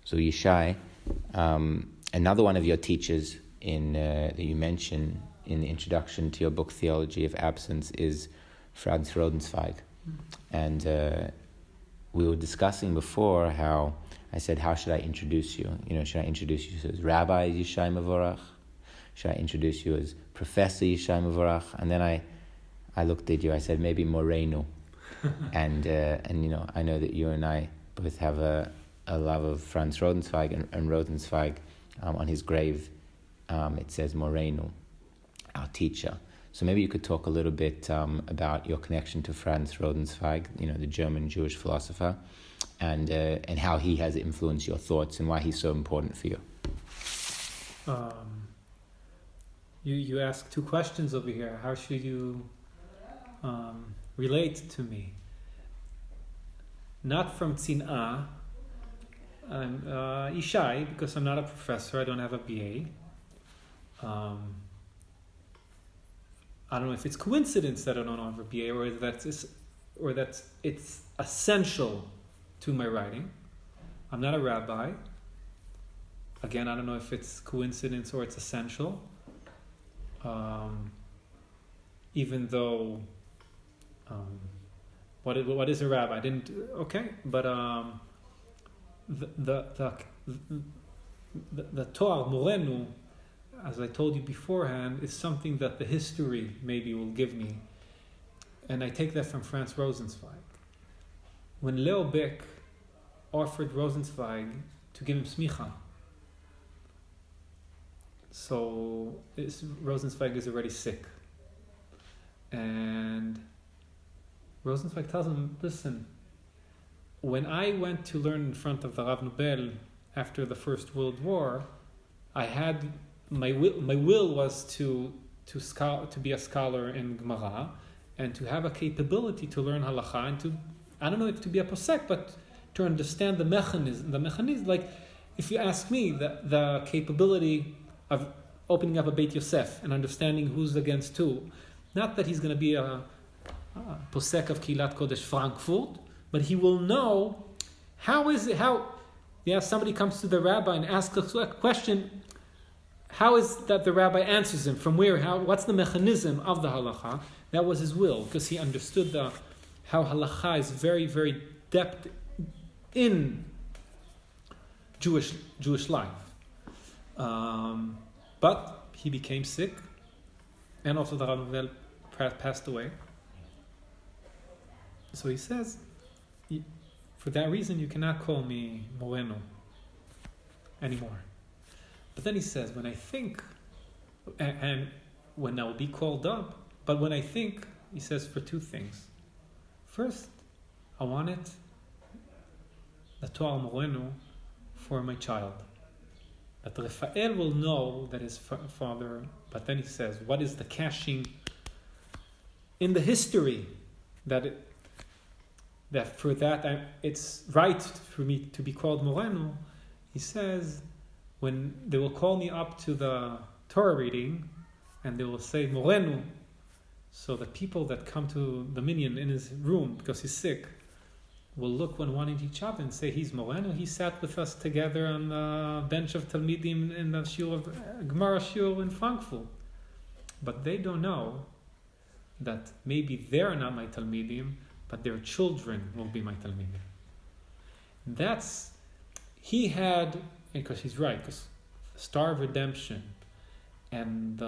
So Yishai, another one of your teachers that you mention in the introduction to your book Theology of Absence is Franz Rosenzweig. And we were discussing before how I said, how should I introduce you? Should I introduce you as Rabbi Yishai Mevorach? Should I introduce you as Professor Yishai Mevorach? And then I looked at you, I said, maybe Moreno. and I know that you and I both have a love of Franz Rosenzweig, and Rosenzweig, on his grave, it says Moreno, our teacher. So maybe you could talk a little bit about your connection to Franz Rosenzweig, the German Jewish philosopher, and how he has influenced your thoughts and why he's so important for you. You asked two questions over here. How should you relate to me? Not from Tzina. I'm Yishai, because I'm not a professor. I don't have a BA. I don't know if it's coincidence that I don't have a BA, or that it's essential to my writing. I'm not a rabbi. Again, I don't know if it's coincidence or it's essential. Even though, what is a rabbi? But the Toar Morenu, as I told you beforehand, is something that the history maybe will give me, and I take that from Franz Rosenzweig. When Leo Beck offered Rosenzweig to give him smicha, so Rosenzweig is already sick, and Rosenzweig tells him, listen, when I went to learn in front of the Rav Nobel after the First World War, I had my will was to be a scholar in Gemara, and to have a capability to learn halacha, and to, I don't know if to be a posek, but to understand the mechanism. Like, if you ask me, the capability of opening up a Beit Yosef and understanding who's against who. Not that he's going to be a posek of Kilat Kodesh Frankfurt, but he will know somebody comes to the rabbi and asks a question, how is that the rabbi answers him? From where? What's the mechanism of the halacha? That was his will, because he understood how halacha is very, very depth in Jewish life. But he became sick, and also the Rav Nobel passed away. So he says, for that reason, you cannot call me Moreno anymore. But then he says, when I think, and when I will be called up, but when I think, he says, for two things. First, I wanted the Toar Moreno for my child. That Raphael will know that his father, but then he says, what is the caching in the history that for that it's right for me to be called Moreno. He says, when they will call me up to the Torah reading and they will say Moreno, so the people that come to the minyan in his room because he's sick will look one at each other and say, he's Moreno, he sat with us together on the bench of Talmidim in the shiur of Gemara shiur in Frankfurt. But they don't know that maybe they're not my Talmidim, but their children will be my Talmidim. He had, because he's right, because Star of Redemption and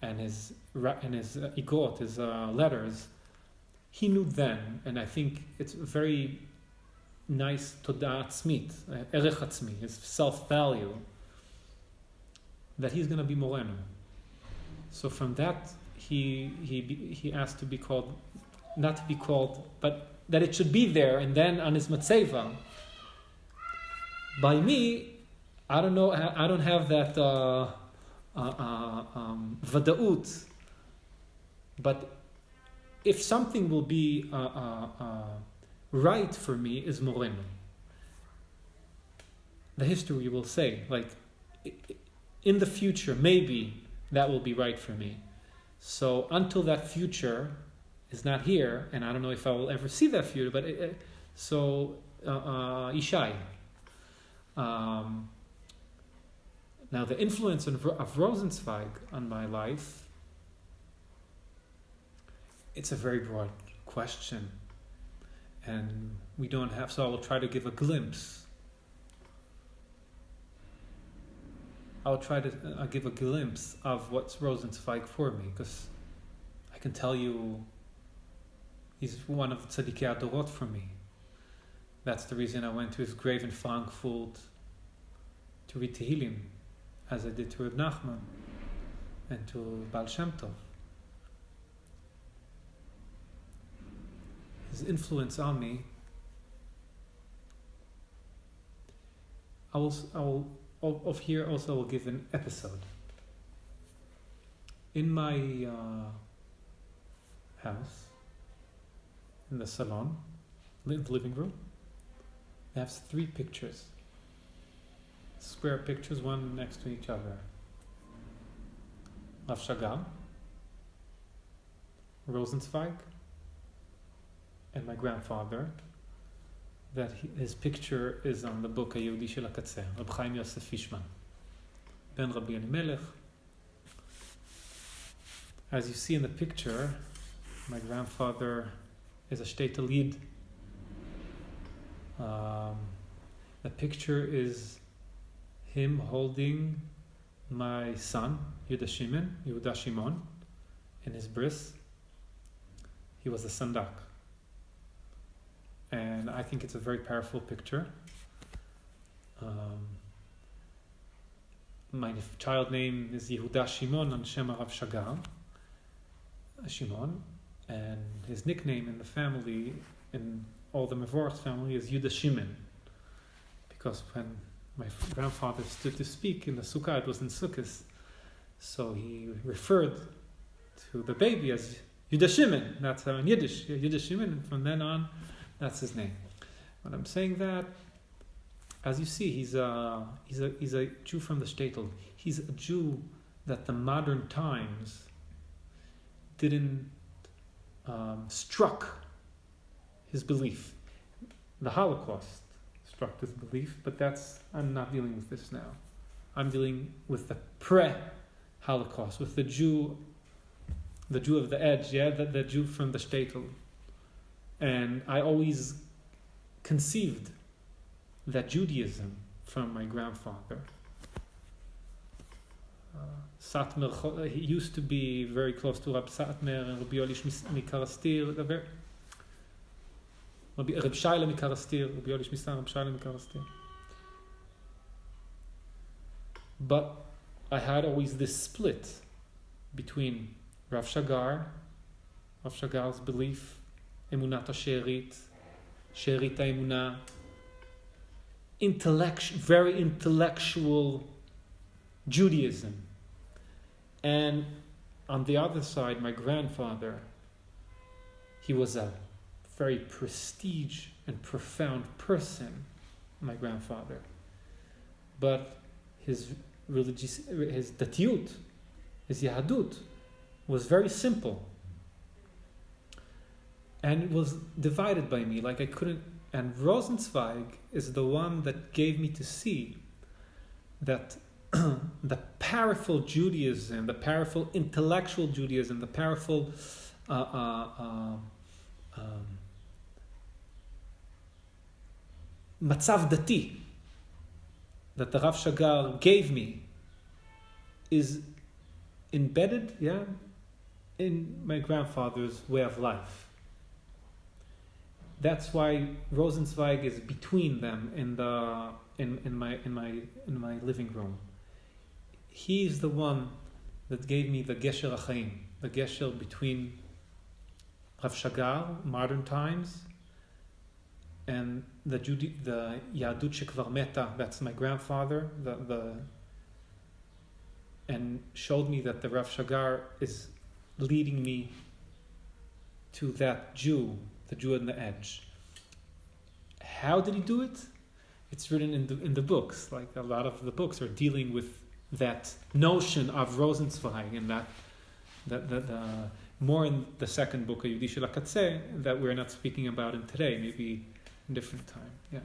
his igot, his letters, he knew then, and I think it's very nice todah atzmit, erech atzmi, his self-value, that he's going to be Moreno. So from that, he asked to be called, not to be called, but that it should be there, and then on his matzeva. By me, I don't know, I don't have that vadaut, but if something will be right for me is Moreno. The history will say, like, in the future, maybe that will be right for me. So until that future is not here, and I don't know if I will ever see that future, but Yishai. Now, the influence of Rosenzweig on my life, it's a very broad question. And we don't have, so I will try to give a glimpse. I'll give a glimpse of what's Rosenzweig for me, because I can tell you he's one of the Tzadikei Adorot for me. That's the reason I went to his grave in Frankfurt to read Tehillim, as I did to Reb Nachman and to Baal Shem Tov. His influence on me, I will give an episode. In my house, in the salon, the living room, I have 3 pictures. Square pictures, one next to each other. Rav Shagar, Rosenzweig, and my grandfather. His picture is on the book Hayehudi Shel HaKatzeh, Reb Chaim Yosef Fishman, Ben Rabbi Elimelech. As you see in the picture, my grandfather is a shtetl yid. The picture is him holding my son, Yehuda Shimon, in his bris. He was a sandak. And I think it's a very powerful picture. My child name is Yehuda Shimon on Shem Rav Shagar, Shimon, and his nickname in the family, in all the Mevorach family, is Yehuda Shimon, because when my grandfather stood to speak in the Sukkah, it was in Sukkot, so he referred to the baby as Yehuda Shimon. That's how in Yiddish, Yehuda Shimon, and from then on, that's his name. When I'm saying that, as you see, he's a Jew from the shtetl. He's a Jew that the modern times didn't struck his belief. The Holocaust struck his belief, but I'm not dealing with this now. I'm dealing with the pre-Holocaust, with the Jew of the edge, the Jew from the shtetl. And I always conceived that Judaism from my grandfather. Satmer, he used to be very close to Rab Satmer and Rabbi Yolish Mikarastir, Rabbi Shaila Mikarastir, Rabbi Yolish Misar, Rabbi Shaila Mikarastir. But I had always this split between Rav Shagar's belief, Emunat HaShe'erit, She'erit HaEmunah, very intellectual Judaism. And on the other side, my grandfather, he was a very prestige and profound person, my grandfather. But his datiyut, his yahadut, was very simple. And it was divided by me, like I couldn't. And Rosenzweig is the one that gave me to see that the powerful Judaism, the powerful intellectual Judaism, the powerful matzav dati that the Rav Shagar gave me is embedded, in my grandfather's way of life. That's why Rosenzweig is between them in my living room. He's the one that gave me the Gesher HaChaim, the Gesher between Rav Shagar, modern times, and the Yahadut Shekvar Meta, that's my grandfather, and showed me that the Rav Shagar is leading me to that Jew, the Jew on the edge. How did he do it? It's written in the books. Like a lot of the books are dealing with that notion of Rosenzweig, and that more in the second book, Hayehudi Shel HaKatzeh, that we're not speaking about in today, maybe in a different time. Yeah.